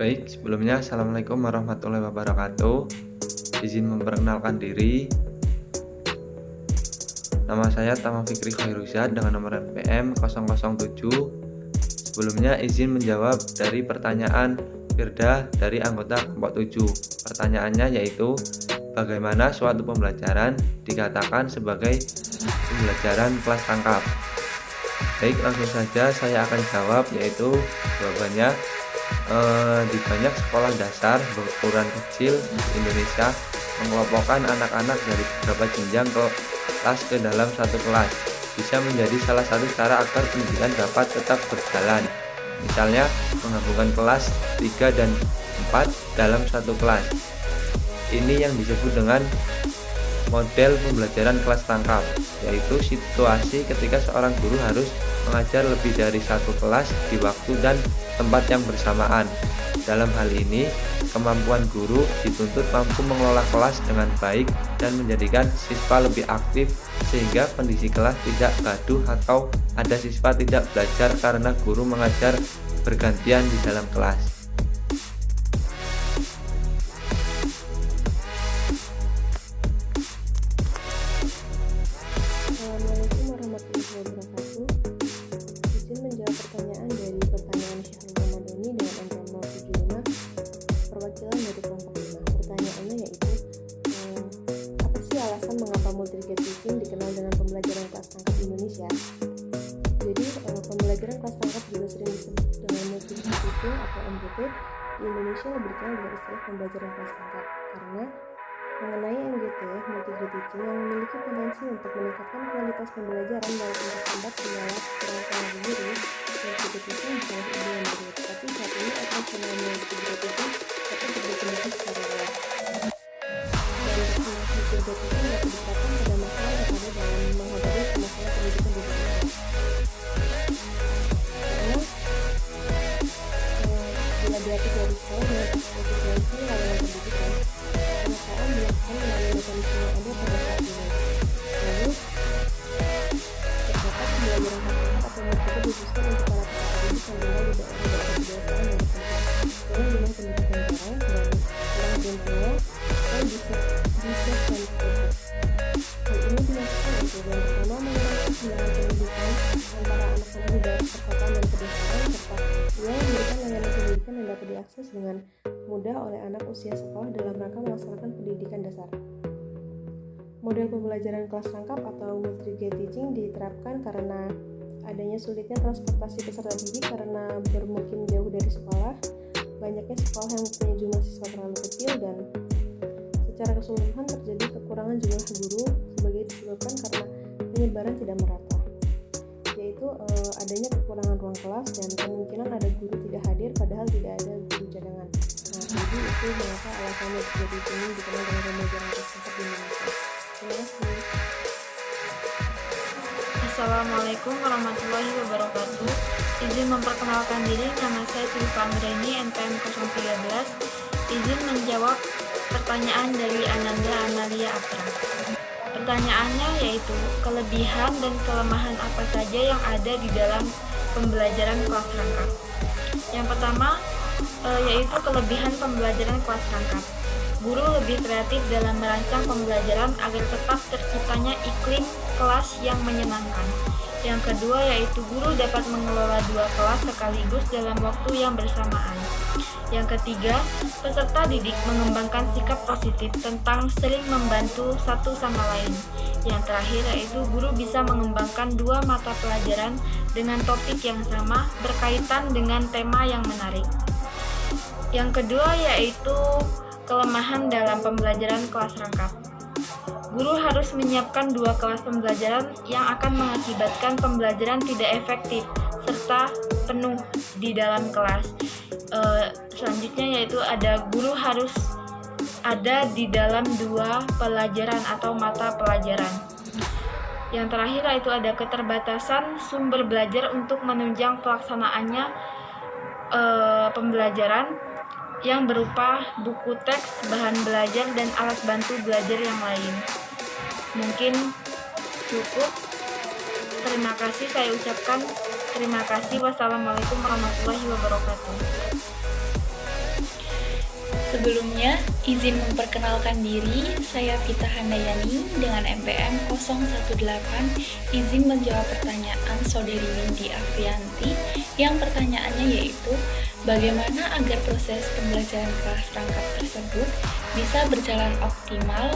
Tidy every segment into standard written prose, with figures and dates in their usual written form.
Baik, sebelumnya Assalamualaikum warahmatullahi wabarakatuh. Izin memperkenalkan diri. Nama saya Tama Fikri Khairusyad dengan nomor NPM 007. Sebelumnya izin menjawab dari pertanyaan Firda dari anggota kelompok 7. Pertanyaannya yaitu, bagaimana suatu pembelajaran dikatakan sebagai pembelajaran kelas tangkap? Baik, langsung saja saya akan jawab, yaitu jawabannya di banyak sekolah dasar berukuran kecil di Indonesia mengelompokkan anak-anak dari beberapa jenjang kelas ke dalam satu kelas bisa menjadi salah satu cara agar pendidikan dapat tetap berjalan. Misalnya menggabungkan kelas 3 dan 4 dalam satu kelas. Ini yang disebut dengan model pembelajaran kelas tangkap, yaitu situasi ketika seorang guru harus mengajar lebih dari satu kelas di waktu dan tempat yang bersamaan. Dalam hal ini, kemampuan guru dituntut mampu mengelola kelas dengan baik dan menjadikan siswa lebih aktif sehingga kondisi kelas tidak gaduh atau ada siswa tidak belajar karena guru mengajar bergantian di dalam kelas. Assalamualaikum warahmatullahi wabarakatuh. Izin menjawab pertanyaan dari pertanyaan Syahrul Ramadhani dengan angka 075 perwakilan dari kelompok 5. Pertanyaannya yaitu, apa sih alasan mengapa multi-grade teaching dikenal dengan pembelajaran kelas tangkap di Indonesia? Jadi pembelajaran kelas tangkap juga sering disebut dengan multi-grade teaching atau MGT. Di Indonesia lebih dikenal dengan istilah pembelajaran kelas tangkap karena mengenai MGT, multi-grade teaching yang memiliki potensi untuk meningkatkan kualitas pembelajaran dalam bertempat menolak kekurangan guru. Multi-grade teaching bukan ide yang baru, tapi saat ini operasional multi-grade teaching dapat dipergunakan secara luas. Dan multi-grade teaching dapat diterapkan pada masalah yang ada dalam menghadapi permasalahan pendidikan di daerah. Karena bila dilatih dari sekolah dengan efisiensi layanan pendidikan, pemetaan dilakukan melalui mekanisme yang ada pada saat ini. Lalu, terdapat pembelajaran kelas atau multi-grade dikhususkan untuk para peserta didik yang tinggal di daerah-daerah pedesaan yang terpencil, dengan jumlah pendidikan jarang dan kurang beruntungan atau disadvantaged. Hal ini dilakukan untuk yang pertama mengurangi kesenjangan pendidikan antara anak-anak di daerah perkotaan dan pedesaan, serta dua memberikan layanan pendidikan yang dapat diakses dengan mudah oleh anak usia sekolah dalam rangka melaksanakan pendidikan dasar. Model pembelajaran kelas tangkap atau multi-grade teaching diterapkan karena adanya sulitnya transportasi peserta didik karena bermukim jauh dari sekolah, banyaknya sekolah yang mempunyai jumlah siswa terlalu kecil, dan secara keseluruhan terjadi kekurangan jumlah guru sebagai disebabkan karena penyebaran tidak merata, yaitu adanya kekurangan ruang kelas dan kemungkinan ada guru tidak hadir padahal tidak ada guru cadangan. Jadi itu mengapa alasannya jadi ini dikenal dengan pembelajaran kelas tangkap di Indonesia. Terima kasih. Assalamualaikum warahmatullahi wabarakatuh. Izin memperkenalkan diri, nama saya Tulfa Amreni, NPM 013. Izin menjawab pertanyaan dari Ananda Amalia Apra. Pertanyaannya yaitu, kelebihan dan kelemahan apa saja yang ada di dalam pembelajaran kelas tangkap? Yang pertama, yaitu kelebihan pembelajaran kelas tangkap. Guru lebih kreatif dalam merancang pembelajaran agar tetap terciptanya iklim kelas yang menyenangkan. Yang kedua yaitu guru dapat mengelola dua kelas sekaligus dalam waktu yang bersamaan. Yang ketiga, peserta didik mengembangkan sikap positif tentang sering membantu satu sama lain. Yang terakhir yaitu guru bisa mengembangkan dua mata pelajaran dengan topik yang sama berkaitan dengan tema yang menarik. Yang kedua yaitu kelemahan dalam pembelajaran kelas tangkap. Guru harus menyiapkan dua kelas pembelajaran yang akan mengakibatkan pembelajaran tidak efektif serta penuh di dalam kelas. Selanjutnya yaitu guru harus ada di dalam dua pelajaran atau mata pelajaran. Yang terakhir yaitu ada keterbatasan sumber belajar untuk menunjang pelaksanaannya pembelajaran yang berupa buku teks, bahan belajar, dan alat bantu belajar yang lain. Mungkin cukup. Terima kasih saya ucapkan. Terima kasih. Wassalamualaikum warahmatullahi wabarakatuh. Sebelumnya, izin memperkenalkan diri, saya Vita Handayani dengan NPM 018, izin menjawab pertanyaan Saudari Windy Afrianti yang pertanyaannya yaitu, bagaimana agar proses pembelajaran kelas rangkap tersebut bisa berjalan optimal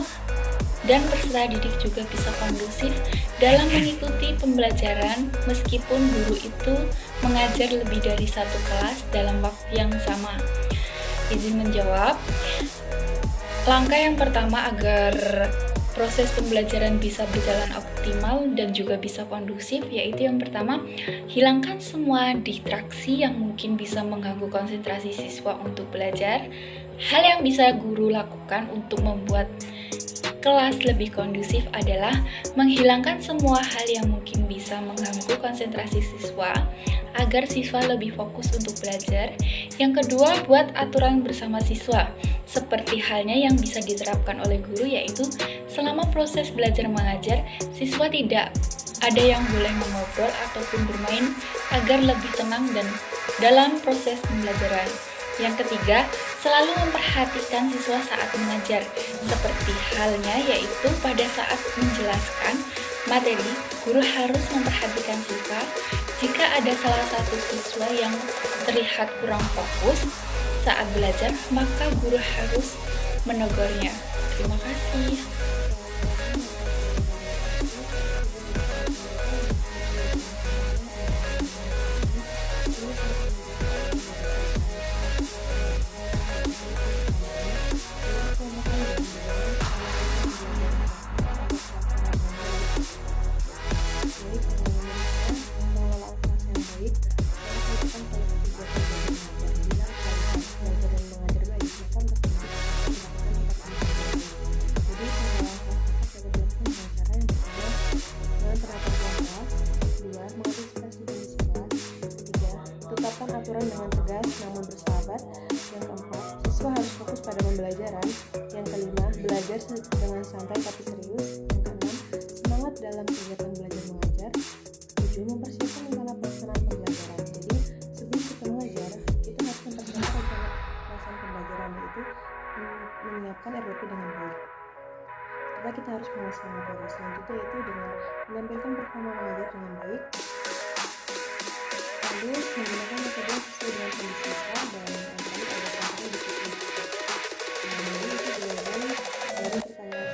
dan peserta didik juga bisa kondusif dalam mengikuti pembelajaran meskipun guru itu mengajar lebih dari satu kelas dalam waktu yang sama. Izin menjawab, langkah yang pertama agar proses pembelajaran bisa berjalan optimal dan juga bisa kondusif yaitu yang pertama, hilangkan semua distraksi yang mungkin bisa mengganggu konsentrasi siswa untuk belajar. Hal yang bisa guru lakukan untuk membuat kelas lebih kondusif adalah menghilangkan semua hal yang mungkin bisa mengganggu konsentrasi siswa agar siswa lebih fokus untuk belajar. Yang kedua, buat aturan bersama siswa seperti halnya yang bisa diterapkan oleh guru, yaitu selama proses belajar mengajar, siswa tidak ada yang boleh mengobrol ataupun bermain agar lebih tenang dan dalam proses pembelajaran. Yang ketiga, selalu memperhatikan siswa saat mengajar, seperti halnya yaitu pada saat menjelaskan materi, guru harus memperhatikan siswa. Jika ada salah satu siswa yang terlihat kurang fokus saat belajar, maka guru harus menegurnya. Terima kasih. Tetapkan aturan dengan tegas namun bersahabat. Yang keempat, siswa harus fokus pada pembelajaran. Yang kelima, belajar dengan santai tapi serius. Yang keenam, semangat dalam kegiatan belajar mengajar. Ketujuh, mempersiapkan rencana pelaksanaan pembelajaran. Jadi sebelum kita mengajar, kita harus mempersiapkan rencana pelaksanaan pembelajaran, yaitu menyiapkan RDP dengan baik. Serta kita harus menguasai materi. Selanjutnya yaitu dengan menampilkan performa mengajar dengan baik. Lalu menggunakan metode yang sesuai dengan kondisi siswa dan yang tadi ada contohnya di situ. Nah, ini itu jawaban dari pertanyaan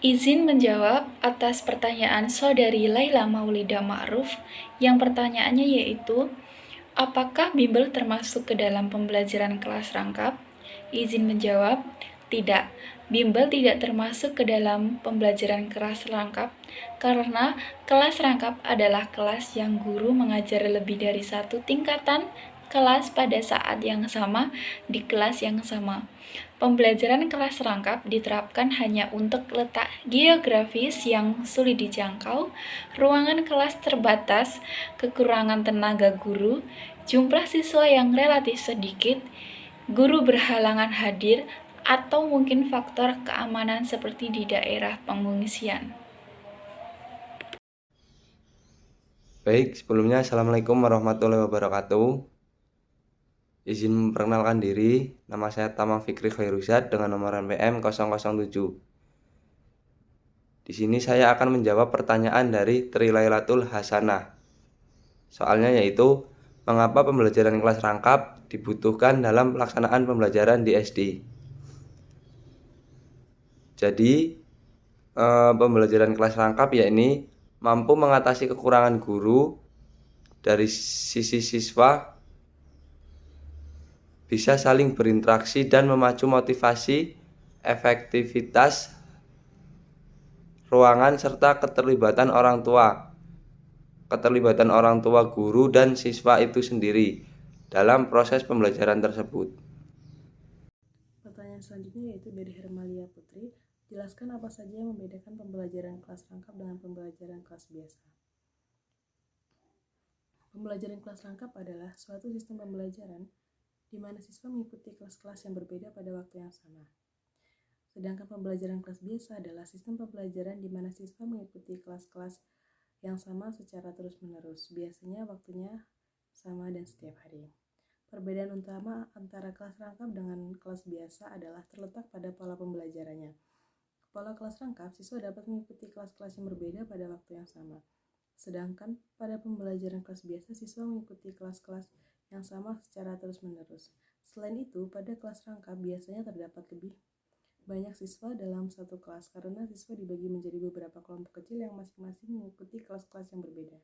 Izin menjawab atas pertanyaan Saudari Laila Maulida Ma'ruf yang pertanyaannya yaitu, apakah bimbel termasuk ke dalam pembelajaran kelas rangkap? Izin menjawab, tidak. Bimbel tidak termasuk ke dalam pembelajaran kelas rangkap karena kelas rangkap adalah kelas yang guru mengajar lebih dari satu tingkatan kelas pada saat yang sama di kelas yang sama. Pembelajaran kelas rangkap diterapkan hanya untuk letak geografis yang sulit dijangkau, ruangan kelas terbatas, kekurangan tenaga guru, jumlah siswa yang relatif sedikit, guru berhalangan hadir, atau mungkin faktor keamanan seperti di daerah pengungsian. Baik, sebelumnya Assalamualaikum warahmatullahi wabarakatuh. Izin memperkenalkan diri, nama saya Tamam Fikri Khairusyad dengan nomor NPM 007. Di sini saya akan menjawab pertanyaan dari Trilailatul Hasanah. Soalnya yaitu, mengapa pembelajaran kelas rangkap dibutuhkan dalam pelaksanaan pembelajaran di SD? Jadi, pembelajaran kelas rangkap yakni mampu mengatasi kekurangan guru dari sisi siswa, bisa saling berinteraksi dan memacu motivasi, efektivitas ruangan serta keterlibatan orang tua guru dan siswa itu sendiri dalam proses pembelajaran tersebut. Pertanyaan selanjutnya yaitu dari Hermalia Putri. Jelaskan apa saja yang membedakan pembelajaran kelas rangkap dengan pembelajaran kelas biasa. Pembelajaran kelas rangkap adalah suatu sistem pembelajaran di mana siswa mengikuti kelas-kelas yang berbeda pada waktu yang sama. Sedangkan pembelajaran kelas biasa adalah sistem pembelajaran di mana siswa mengikuti kelas-kelas yang sama secara terus-menerus. Biasanya waktunya sama dan setiap hari. Perbedaan utama antara kelas rangkap dengan kelas biasa adalah terletak pada pola pembelajarannya. Pola kelas rangkap, siswa dapat mengikuti kelas-kelas yang berbeda pada waktu yang sama. Sedangkan pada pembelajaran kelas biasa, siswa mengikuti kelas-kelas yang sama secara terus-menerus. Selain itu, pada kelas rangkap biasanya terdapat lebih banyak siswa dalam satu kelas karena siswa dibagi menjadi beberapa kelompok kecil yang masing-masing mengikuti kelas-kelas yang berbeda.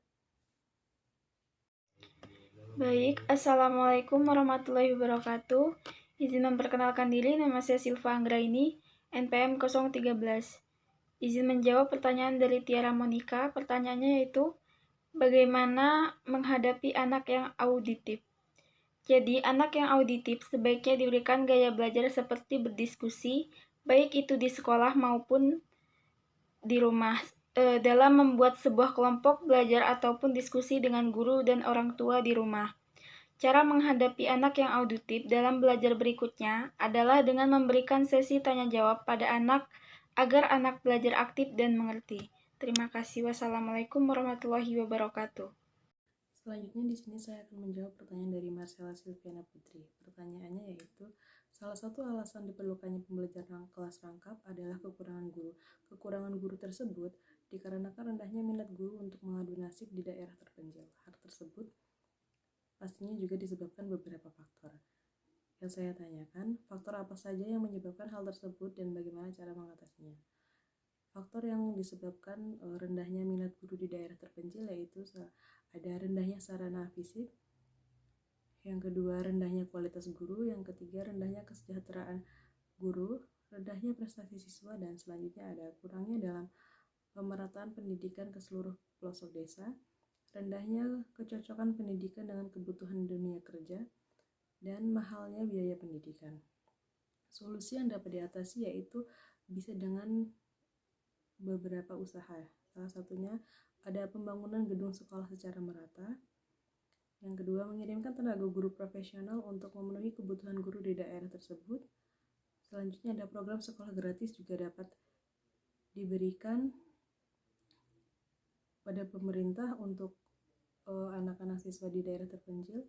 Baik, Assalamualaikum warahmatullahi wabarakatuh. Izin memperkenalkan diri, nama saya Silva Anggraini, NPM 013. Izin menjawab pertanyaan dari Tiara Monika. Pertanyaannya yaitu, bagaimana menghadapi anak yang auditif? Jadi, anak yang auditif sebaiknya diberikan gaya belajar seperti berdiskusi, baik itu di sekolah maupun di rumah, dalam membuat sebuah kelompok belajar ataupun diskusi dengan guru dan orang tua di rumah. Cara menghadapi anak yang auditif dalam belajar berikutnya adalah dengan memberikan sesi tanya jawab pada anak agar anak belajar aktif dan mengerti. Terima kasih. Wassalamualaikum warahmatullahi wabarakatuh. Selanjutnya di sini saya akan menjawab pertanyaan dari Marcella Silviana Putri. Pertanyaannya yaitu, salah satu alasan diperlukannya pembelajaran kelas rangkap adalah kekurangan guru. Kekurangan guru tersebut dikarenakan rendahnya minat guru untuk mengadu nasib di daerah terpencil. Hal tersebut pastinya juga disebabkan beberapa faktor. Yang saya tanyakan, faktor apa saja yang menyebabkan hal tersebut dan bagaimana cara mengatasinya? Faktor yang disebabkan rendahnya minat guru di daerah terpencil yaitu ada rendahnya sarana fisik, yang kedua rendahnya kualitas guru, yang ketiga rendahnya kesejahteraan guru, rendahnya prestasi siswa, dan selanjutnya ada kurangnya dalam pemerataan pendidikan ke seluruh pelosok desa, rendahnya kecocokan pendidikan dengan kebutuhan dunia kerja, dan mahalnya biaya pendidikan. Solusi yang dapat diatasi yaitu bisa dengan beberapa usaha. Salah satunya ada pembangunan gedung sekolah secara merata. Yang kedua, mengirimkan tenaga guru profesional untuk memenuhi kebutuhan guru di daerah tersebut. Selanjutnya ada program sekolah gratis juga dapat diberikan pada pemerintah untuk anak-anak siswa di daerah terpencil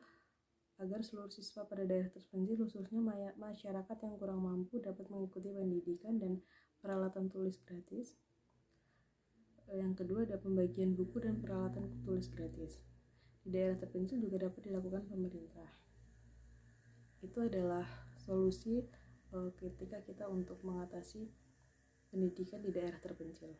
agar seluruh siswa pada daerah terpencil, khususnya masyarakat yang kurang mampu, dapat mengikuti pendidikan dan peralatan tulis gratis. Yang kedua ada pembagian buku dan peralatan tulis gratis. Di daerah terpencil juga dapat dilakukan pemerintah. Itu adalah solusi ketika kita untuk mengatasi pendidikan di daerah terpencil.